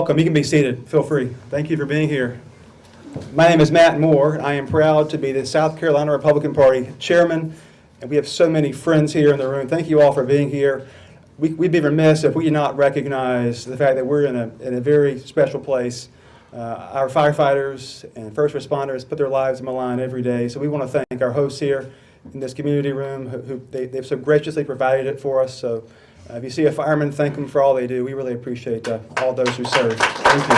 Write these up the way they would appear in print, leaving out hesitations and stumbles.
welcome. You can be seated. Feel free. Thank you for being here. My name is Matt Moore. I am proud to be the South Carolina Republican Party chairman, and we have so many friends here in the room. Thank you all for being here. We'd be remiss if we did not recognize the fact that we're in a very special place. Our firefighters and first responders put their lives on the line every day, so we want to thank our hosts here in this community room who they've so graciously provided it for us. So if you see a fireman, thank them for all they do. We really appreciate all those who serve. Thank you.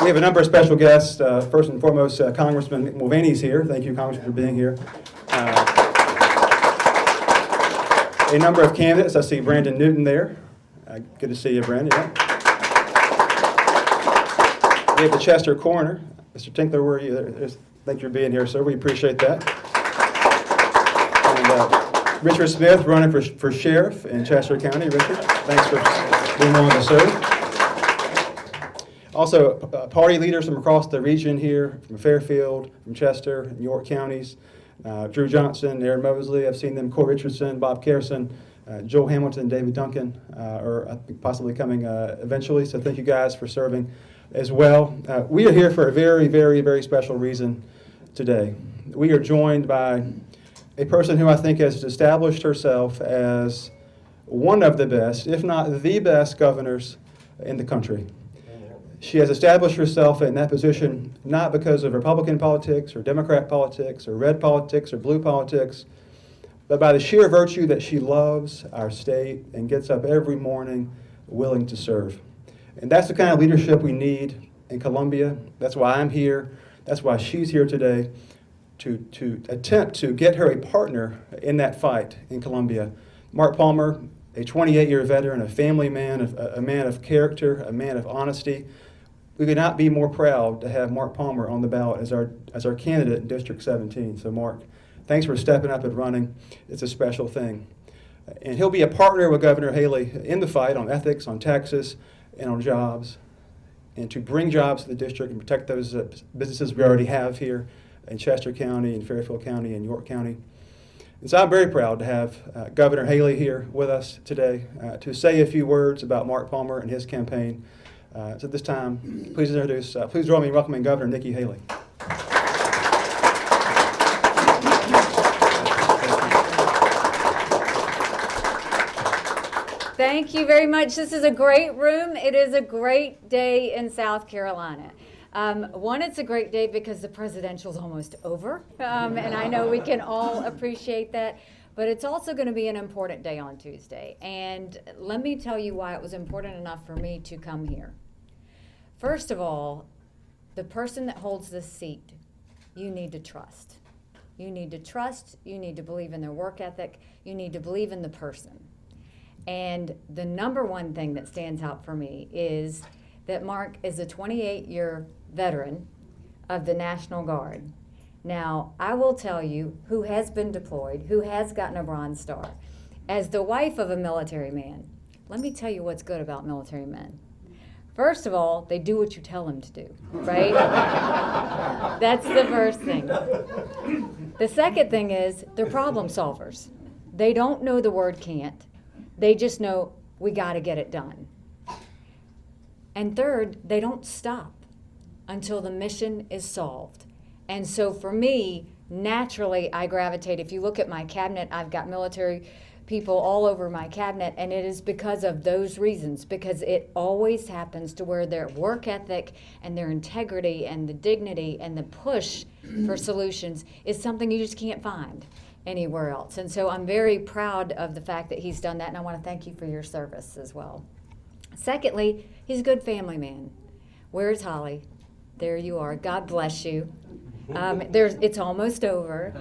We have a number of special guests. First and foremost, Congressman Mulvaney's here. Thank you, Congressman, for being here. A number of candidates. I see Brandon Newton there. Good to see you, Brandon. Yeah. We have the Chester coroner. Mr. Tinkler, where are you? Thank you for being here, sir. We appreciate that. And Richard Smith, running for sheriff in Chester County. Richard, thanks for being willing to serve. Also, party leaders from across the region here, from Fairfield, from Chester, and York counties. Drew Johnson, Aaron Mosley, I've seen them, Corey Richardson, Bob Carson, Joel Hamilton, David Duncan, are possibly coming eventually. So thank you guys for serving as well. We are here for a very, very, very special reason today. We are joined by a person who I think has established herself as one of the best, if not the best, governors in the country. She has established herself in that position not because of Republican politics or Democrat politics or red politics or blue politics, but by the sheer virtue that she loves our state and gets up every morning willing to serve. And that's the kind of leadership we need in Columbia. That's why I'm here. That's why she's here today, to attempt to get her a partner in that fight in Columbia. Mark Palmer, a 28-year veteran, a family man, a man of character, a man of honesty. We could not be more proud to have Mark Palmer on the ballot as our candidate in District 17. So Mark, thanks for stepping up and running. It's a special thing. And he'll be a partner with Governor Haley in the fight on ethics, on taxes, and on jobs, and to bring jobs to the district and protect those businesses we already have here in Chester County, and Fairfield County, and York County. And so I'm very proud to have Governor Haley here with us today to say a few words about Mark Palmer and his campaign. So at this time, please join me in welcoming Governor Nikki Haley. Thank you very much. This is a great room. It is a great day in South Carolina. One, it's a great day because the presidential's almost over, and I know we can all appreciate that. But it's also going to be an important day on Tuesday. And let me tell you why it was important enough for me to come here. First of all, the person that holds this seat, you need to trust. You need to trust, you need to believe in their work ethic, you need to believe in the person. And the number one thing that stands out for me is that Mark is a 28-year veteran of the National Guard. Now, I will tell you who has been deployed, who has gotten a Bronze Star. As the wife of a military man, let me tell you what's good about military men. First of all, they do what you tell them to do, right? That's the first thing. The second thing is they're problem solvers. They don't know the word can't. They just know we got to get it done. And third, they don't stop until the mission is solved. And so for me, naturally, I gravitate. If you look at my cabinet, I've got military people all over my cabinet, and it is because of those reasons, because it always happens to where their work ethic and their integrity and the dignity and the push for solutions is something you just can't find anywhere else. And so I'm very proud of the fact that he's done that, and I want to thank you for your service as well. Secondly, he's a good family man. Where's Holly? There you are. God bless you. It's almost over.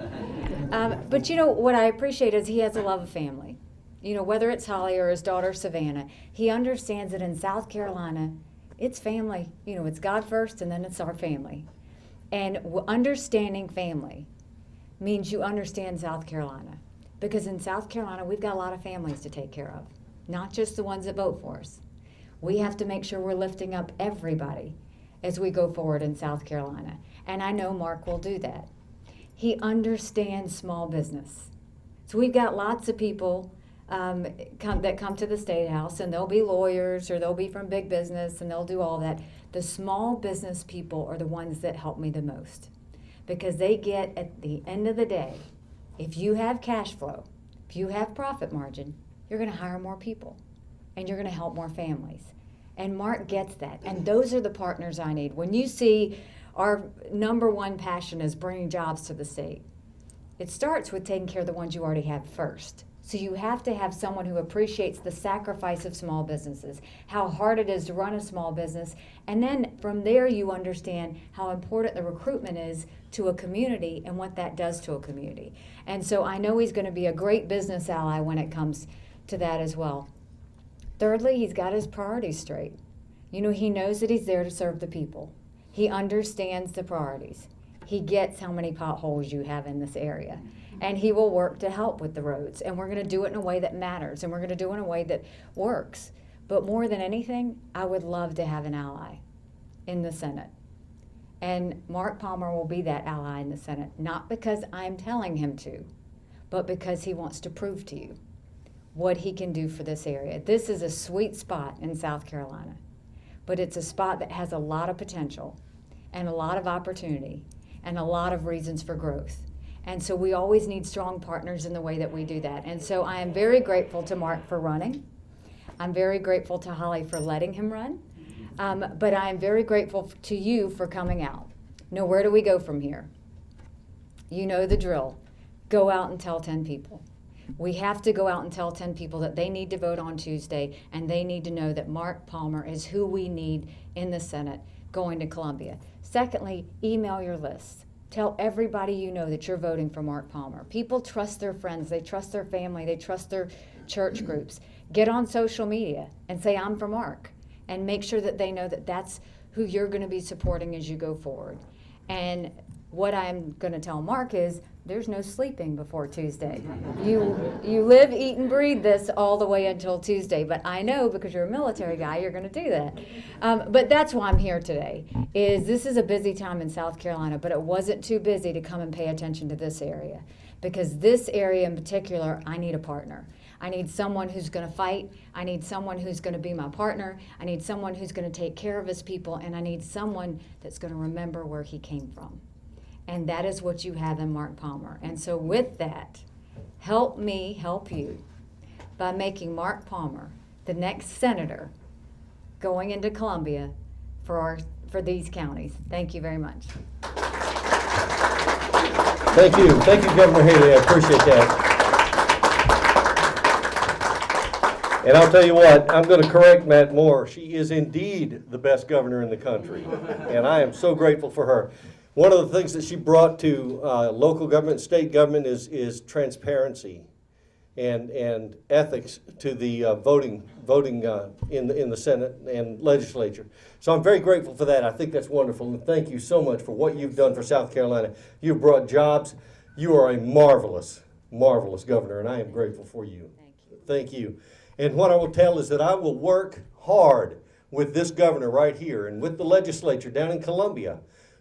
But you know, what I appreciate is he has a love of family. You know, whether it's Holly or his daughter Savannah, he understands that in South Carolina, it's family. You know, it's God first and then it's our family. And understanding family means you understand South Carolina. Because in South Carolina, we've got a lot of families to take care of, not just the ones that vote for us. We have to make sure we're lifting up everybody as we go forward in South Carolina. And I know Mark will do that. He understands small business. So we've got lots of people that come to the State House, and they'll be lawyers or they'll be from big business and they'll do all that. The small business people are the ones that help me the most, because they get, at the end of the day, if you have cash flow, if you have profit margin, you're going to hire more people and you're going to help more families. And Mark gets that. And those are the partners I need. When you see our number one passion is bringing jobs to the state, it starts with taking care of the ones you already have first. So you have to have someone who appreciates the sacrifice of small businesses, how hard it is to run a small business, and then from there you understand how important the recruitment is to a community and what that does to a community. And so I know he's going to be a great business ally when it comes to that as well. Thirdly, he's got his priorities straight. You know, he knows that he's there to serve the people. He understands the priorities. He gets how many potholes you have in this area. And he will work to help with the roads. And we're going to do it in a way that matters. And we're going to do it in a way that works. But more than anything, I would love to have an ally in the Senate. And Mark Palmer will be that ally in the Senate, not because I'm telling him to, but because he wants to prove to you what he can do for this area. This is a sweet spot in South Carolina, but it's a spot that has a lot of potential and a lot of opportunity and a lot of reasons for growth. And so we always need strong partners in the way that we do that. And so I am very grateful to Mark for running. I'm very grateful to Holly for letting him run. But I am very grateful to you for coming out. Now, where do we go from here? You know the drill. Go out and tell 10 people. We have to go out and tell 10 people that they need to vote on Tuesday, and they need to know that Mark Palmer is who we need in the Senate going to Columbia. Secondly, email your lists. Tell everybody you know that you're voting for Mark Palmer. People trust their friends, they trust their family, they trust their church groups. Get on social media and say, I'm for Mark, and make sure that they know that that's who you're going to be supporting as you go forward. And what I'm going to tell Mark is, there's no sleeping before Tuesday. You live, eat, and breathe this all the way until Tuesday. But I know, because you're a military guy, you're going to do that. But that's why I'm here today. This is a busy time in South Carolina, but it wasn't too busy to come and pay attention to this area. Because this area in particular, I need a partner. I need someone who's going to fight. I need someone who's going to be my partner. I need someone who's going to take care of his people. And I need someone that's going to remember where he came from. And that is what you have in Mark Palmer. And so with that, help me help you by making Mark Palmer the next senator going into Columbia for these counties. Thank you very much. Thank you. Thank you, Governor Haley. I appreciate that. And I'll tell you what, I'm going to correct Matt Moore. She is indeed the best governor in the country. And I am so grateful for her. One of the things that she brought to local government, state government is transparency and ethics to the voting in the Senate and legislature. So I'm very grateful for that. I think that's wonderful. And thank you so much for what you've done for South Carolina. You've brought jobs. You are a marvelous, marvelous governor, and I am grateful for you. Thank you. And what I will tell is that I will work hard with this governor right here and with the legislature down in Columbia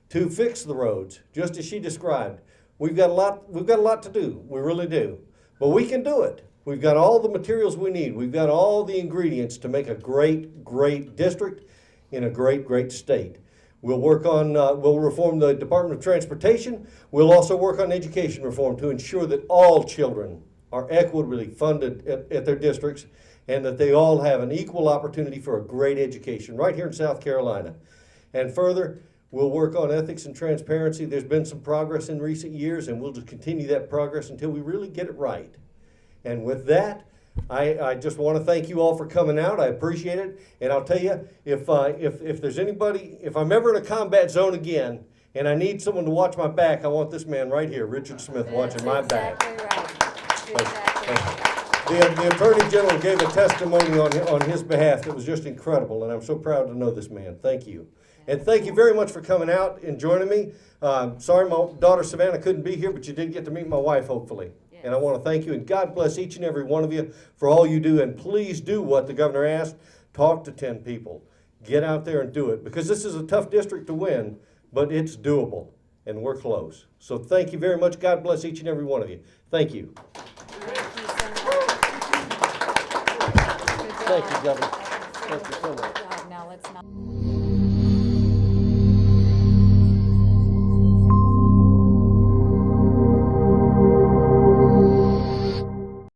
to fix the roads, just as she described. We've got a lot to do. We really do. But we can do it. We've got all the materials we need. We've got all the ingredients to make a great, great district in a great, great state. We'll work on, we'll reform the Department of Transportation. We'll also work on education reform to ensure that all children are equitably funded at their districts and that they all have an equal opportunity for a great education right here in South Carolina. And further, we'll work on ethics and transparency. There's been some progress in recent years, and we'll just continue that progress until we really get it right. And with that, I just want to thank you all for coming out. I appreciate it. And I'll tell you, if there's anybody, if I'm ever in a combat zone again, and I need someone to watch my back, I want this man right here, Richard Smith, watching my back. Exactly right. The Attorney General gave a testimony on his behalf that was just incredible, and I'm so proud to know this man. Thank you. And thank you very much for coming out and joining me. Sorry my daughter Savannah couldn't be here, but you did get to meet my wife, hopefully. Yes. And I want to thank you, and God bless each and every one of you for all you do. And please do what the governor asked. Talk to 10 people. Get out there and do it, because this is a tough district to win, but it's doable, and we're close. So thank you very much. God bless each and every one of you. Thank you. Thank you so much. Thank you, Governor. Thank you so much. Now let's not.